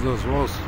واس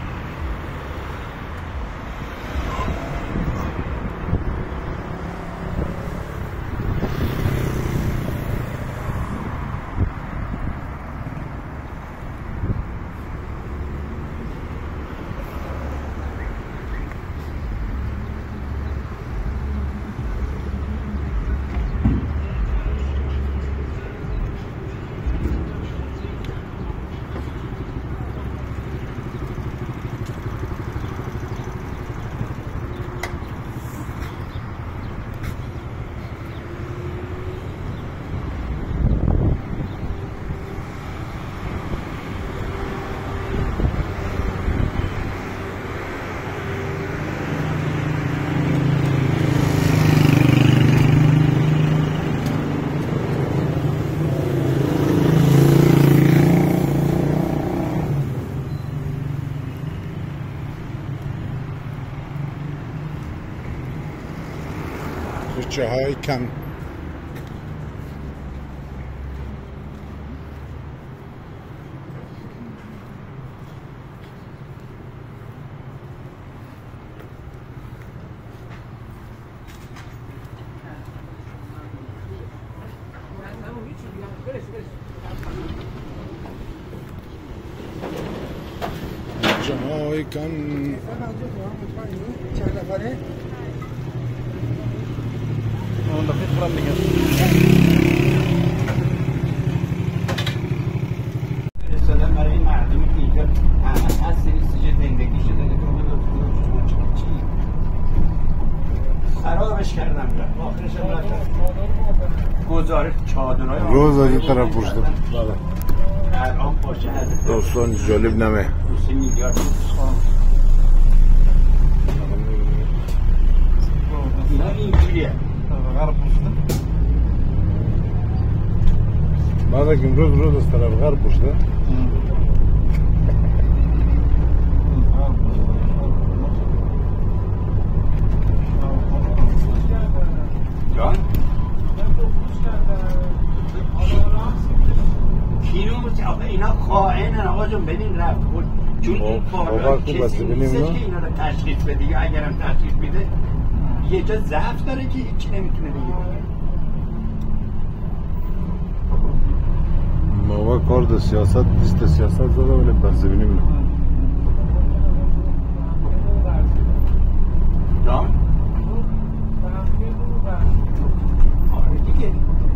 های کم جاهای کم چند نفره؟ اون دفعه خودم میگم رسالم برای این مردمی که اینجا از سری سیجه زندگی شده چی؟ خرابش کردم آخرش هم رفتم گزارش چادرهای روز از این طرف پشتم الان باشه از داستان جالب نمه 2 میلیارد اینا اینجوریه غرب پشته بعد که روز از طرف غرب پشته جان؟ اینا خائنن آقا جون ببین رفت چون این کارا کسی نیستش که اینا رو تشخیص بده یا اگرم تشخیص بده یه جا ضعف داره که هیچ نمیتونه بگه ما کار ده سیاست نیست سیاست زده ولی بس ببینیم جان؟ آره دیگه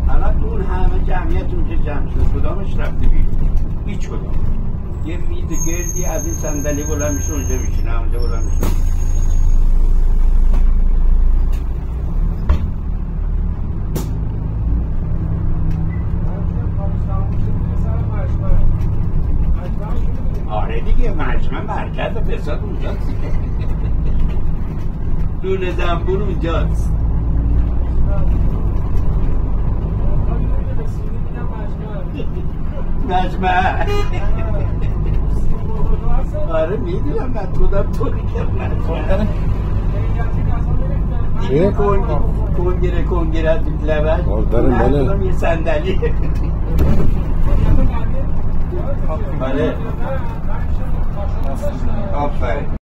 الان اون همه جمعیت اونجا جمع شد کدامش رفته بیرون هیچ کدام یه میز گردی از این صندلی بلند میشه اونجا میشینه اونجا بلند میشه آره دیگه مجمع مرکز فساد اونجاست دونه زنبور اونجاست مجمع آره میدونم من خودم طوری که مجمع چه؟ کنگره از این لبن دارم بله یه صندلی آره آفرین